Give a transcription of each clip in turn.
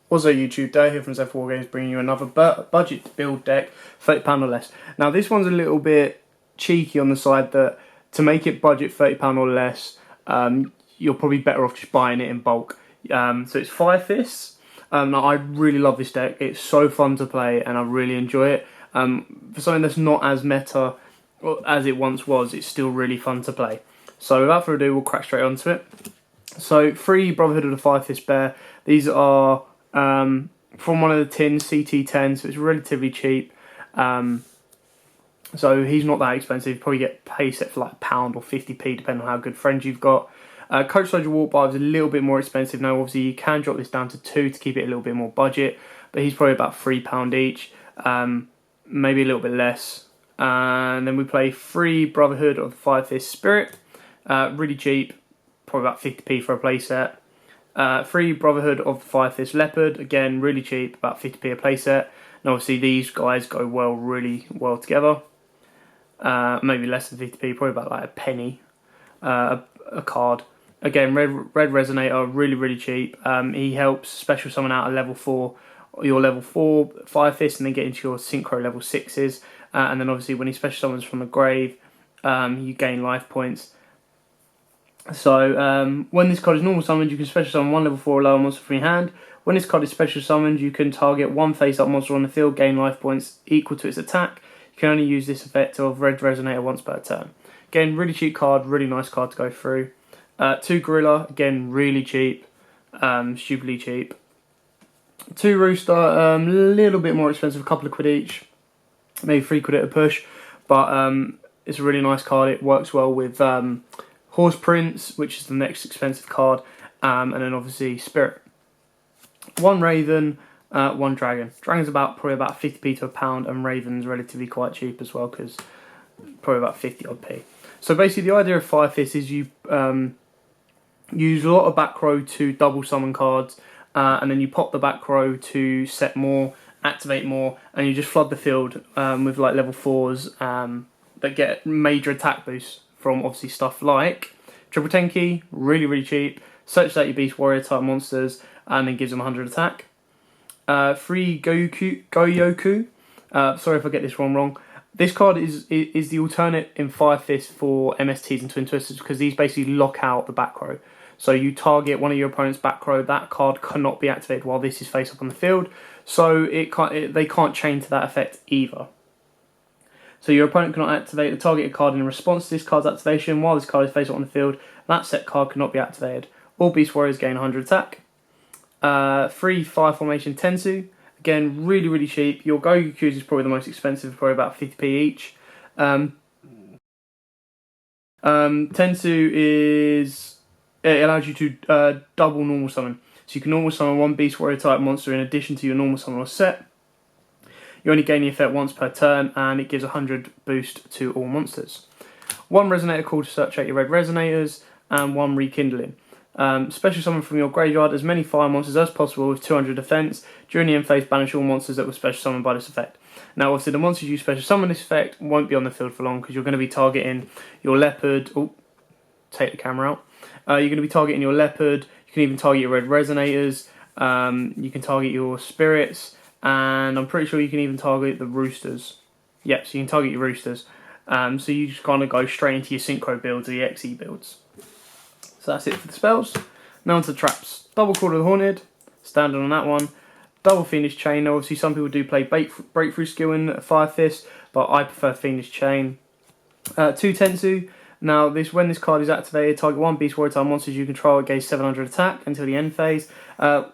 Also YouTube, Dale here from Zephyr Wargames, bringing you another budget build deck, £30 or less. Now this one's a little bit cheeky on the side that to make it budget £30 or less, you're probably better off just buying it in bulk. So it's Five Fists. Now I really love this deck. It's so fun to play and I really enjoy it. For something that's not as meta as it once was, it's still really fun to play. So without further ado, we'll crack straight onto it. So 3 Brotherhood of the Five Fist Bear. These are from one of the tins, CT10, so it's relatively cheap. So he's not that expensive. You probably get pay set for like £1 or 50p, depending on how good friends you've got. Coach Soldier Warp Bar is a little bit more expensive now. Obviously, you can drop this down to 2 to keep it a little bit more budget, but he's probably about £3 each, maybe a little bit less. And then we play 3 Brotherhood of the Five Fist Spirit, really cheap, probably about 50p for a playset. 3 Brotherhood of the Five Fist Leopard, again really cheap, about 50p a playset. And obviously these guys go really well together. Maybe less than 50p, probably about like a penny a card. Again, red Resonator, really cheap. He helps special summon out a level 4, your level 4 Five Fist, and then get into your Synchro level 6s. And then obviously when he special summons from the grave, you gain life points. So when this card is normal summoned, you can special summon 1 level 4 or lower monster from your hand. When this card is special summoned, you can target 1 face-up monster on the field, gain life points equal to its attack. You can only use this effect of Red Resonator once per turn. Again, really cheap card, really nice card to go through. 2 Gorilla, again, really cheap, stupidly cheap. 2 Rooster, a little bit more expensive, a couple of quid each, maybe 3 quid at a push, but it's a really nice card. It works well with Horse Prince, which is the next expensive card, and then obviously Spirit. 1 Raven, 1 Dragon. Dragon's probably about 50p to £1, and Raven's relatively quite cheap as well, because probably about 50 odd p. So basically the idea of Five Fists is you use a lot of back row to double summon cards, and then you pop the back row to set more, activate more, and you just flood the field with like level 4s that get major attack boosts from obviously stuff like Triple Tenki, really cheap, searches out your Beast Warrior type monsters, and then gives them 100 attack. 3 YuGiOh, sorry if I get this wrong. This card is the alternate in Five Fists for MSTs and Twin Twisters, because these basically lock out the back row. So you target one of your opponent's back row, that card cannot be activated while this is face up on the field, so they can't chain to that effect either. So your opponent cannot activate the targeted card in response to this card's activation while this card is face up on the field. That set card cannot be activated. All Beast Warriors gain 100 attack. 3 Fire Formation Tensu. Again, really cheap. Your Goku's is probably the most expensive, probably about 50p each. Tensu is... it allows you to double normal summon. So you can normal summon 1 Beast Warrior type monster in addition to your normal summon or set. You only gain the effect once per turn, and it gives 100 boost to all monsters. 1 Resonator call to search out your red Resonators, and 1 Rekindling. Special summon from your graveyard as many fire monsters as possible with 200 defense. During the end phase, banish all monsters that were special summoned by this effect. Now, obviously, the monsters you special summon this effect won't be on the field for long, because you're going to be targeting your leopard. Oh, take the camera out. You're going to be targeting your leopard. You can even target your red Resonators. You can target your spirits. And I'm pretty sure you can even target the roosters. Yep, so you can target your roosters. So you just kind of go straight into your Synchro builds or your XE builds. So that's it for the spells. Now onto the traps. Double Call of the Haunted, standard on that one. Double Fiendish Chain. Now obviously some people do play Breakthrough skill in Five Fist, but I prefer Fiendish Chain. 2 Tensu. Now when this card is activated, target 1 Beast Warrior type monsters you control, it gains 700 attack until the end phase.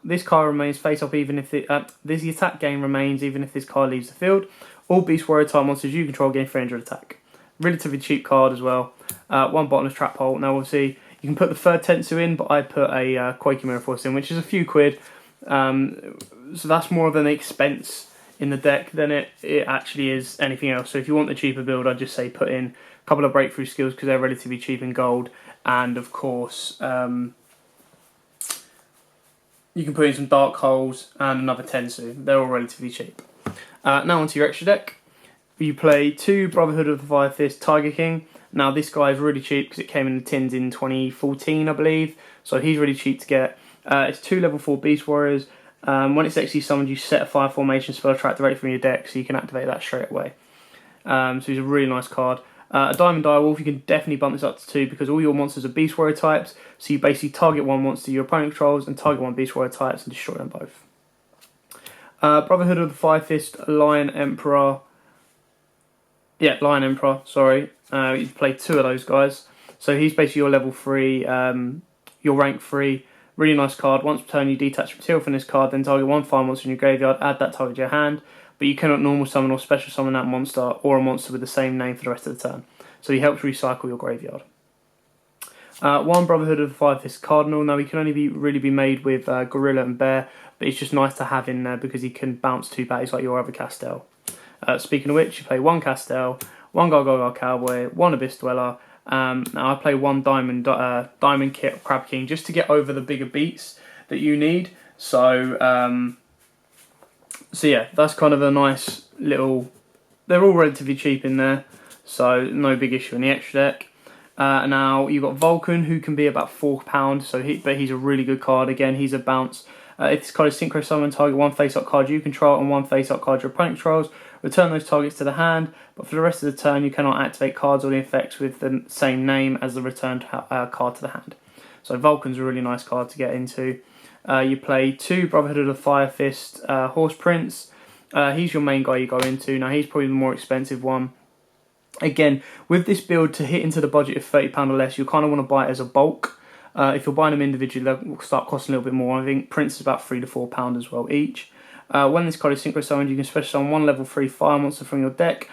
This card remains face up even if the attack gain remains even if this card leaves the field. All Beast Warrior type monsters you control gain 300 attack. Relatively cheap card as well. 1 Bottomless Trap Hole. Now obviously you can put the 3rd Tensu in, but I put a Quaking Mirror Force in, which is a few quid. So that's more of an expense in the deck than it actually is anything else. So if you want the cheaper build, I'd just say put in a couple of Breakthrough skills because they're relatively cheap in gold, and of course you can put in some Dark Holes and another Tensu. They're all relatively cheap. Now onto your extra deck. You play 2 Brotherhood of the Five Fist Tiger King. Now this guy is really cheap because it came in the tins in 2014, I believe. So he's really cheap to get. It's 2 level 4 Beast Warriors. When it's actually summoned, you set a fire formation spell track directly from your deck, so you can activate that straight away. So he's a really nice card. A Diamond Direwolf, you can definitely bump this up to 2 because all your monsters are Beast Warrior types, so you basically target one monster your opponent controls and target one Beast Warrior types and destroy them both. Brotherhood of the Five Fist, Lion Emperor. Yeah, Lion Emperor, sorry. You play 2 of those guys. So he's basically your level 3, your rank 3. Really nice card. Once per turn, you detach material from this card, then target one fire monster in your graveyard, add that target to your hand. But you cannot normal summon or special summon that monster or a monster with the same name for the rest of the turn. So he helps recycle your graveyard. One Brotherhood of the Five Fist Cardinal. Now he can only really be made with Gorilla and Bear, but it's just nice to have in there because he can bounce 2 baddies like your other Castel. Speaking of which, you play 1 Castel, 1 Gargoyle Cowboy, 1 Abyss Dweller. Now I play 1 Diamond Kit Crab King just to get over the bigger beats that you need. So yeah, that's kind of a nice little. They're all relatively cheap in there, so no big issue in the extra deck. Now you've got Vulcan, who can be about £4, but he's a really good card. Again, he's a bounce. If this card is synchro summon, target 1 face-up card you control and 1 face-up card your opponent controls. Return those targets to the hand, but for the rest of the turn you cannot activate cards or the effects with the same name as the returned card to the hand. So Vulcan's a really nice card to get into. You play 2 Brotherhood of the Fire Fist Horse Prince. He's your main guy you go into. Now he's probably the more expensive one. Again, with this build, to hit into the budget of £30 or less, you kind of want to buy it as a bulk. If you're buying them individually, they'll start costing a little bit more. I think Prince is about £3 to £4 as well each. When this card is synchro summoned, you can special summon 1 level 3 fire monster from your deck.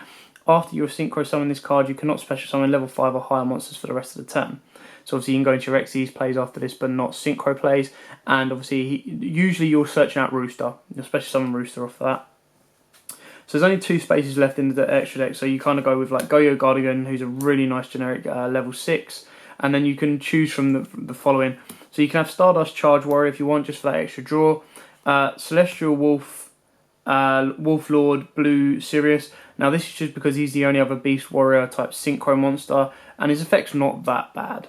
After you synchro summon this card, you cannot special summon level 5 or higher monsters for the rest of the turn. So obviously you can go into your Xyz plays after this, but not synchro plays. And obviously, usually you're searching out Rooster. You'll special summon Rooster off that. So there's only 2 spaces left in the extra deck, so you kind of go with like YuGiOh Guardian, who's a really nice generic level 6. And then you can choose from the following. So you can have Stardust Charge Warrior if you want, just for that extra draw. Celestial Wolf, Wolf Lord, Blue Sirius. Now this is just because he's the only other Beast Warrior type synchro monster, and his effect's not that bad.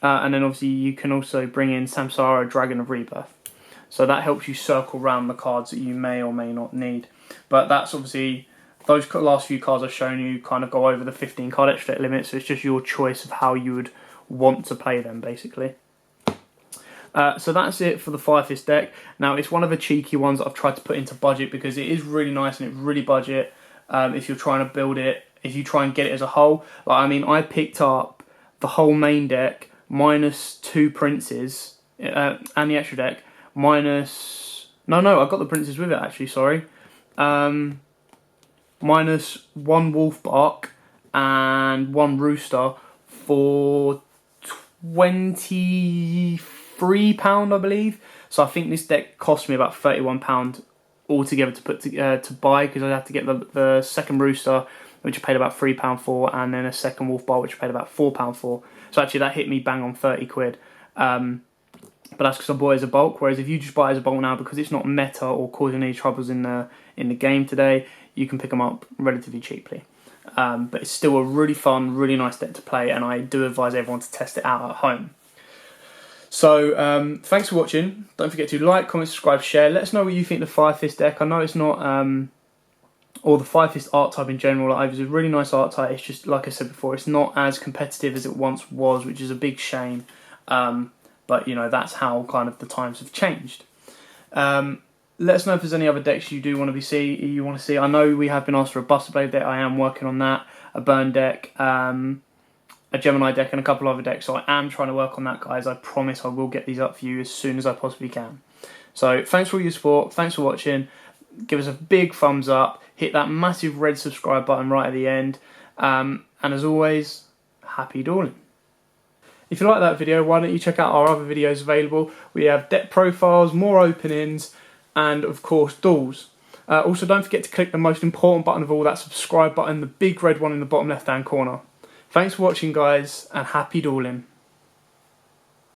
And then obviously you can also bring in Samsara, Dragon of Rebirth. So that helps you circle around the cards that you may or may not need. But that's obviously, those last few cards I've shown you kind of go over the 15 card extra deck limit, so it's just your choice of how you would want to play them basically. So that's it for the Fire Fist deck. Now it's one of the cheeky ones that I've tried to put into budget because it is really nice and it's really budget if you're trying to build it, if you try and get it as a whole. Like, I mean, I picked up the whole main deck minus 2 princes and the extra deck minus... No, I got the princes with it actually, sorry. Minus 1 Wolf Bark and 1 Rooster for £23, I believe. So I think this deck cost me about £31 altogether to put to buy, because I had to get the second Rooster, which I paid about £3 for, and then a second Wolf Bar, which I paid about £4 for. So actually that hit me bang on 30 quid. But that's because I bought it as a bulk. Whereas if you just buy it as a bulk now, because it's not meta or causing any troubles in the game today, you can pick them up relatively cheaply. But it's still a really fun, really nice deck to play, and I do advise everyone to test it out at home. So thanks for watching. Don't forget to like, comment, subscribe, share. Let us know what you think of the Fire Fist deck. I know it's not, or the Fire Fist art type in general. Like, it was a really nice art type. It's just, like I said before, it's not as competitive as it once was, which is a big shame. But, you know, that's how kind of the times have changed. Let us know if there's any other decks you do want to see. I know we have been asked for a Buster Blade deck. I am working on that. A Burn deck, a Gemini deck, and a couple other decks. So I am trying to work on that, guys. I promise I will get these up for you as soon as I possibly can. So thanks for all your support. Thanks for watching. Give us a big thumbs up. Hit that massive red subscribe button right at the end. And as always, happy dueling. If you like that video, why don't you check out our other videos available. We have deck profiles, more openings, and of course duels. Also, don't forget to click the most important button of all, that subscribe button, the big red one in the bottom left hand corner. Thanks for watching, guys, and happy dueling.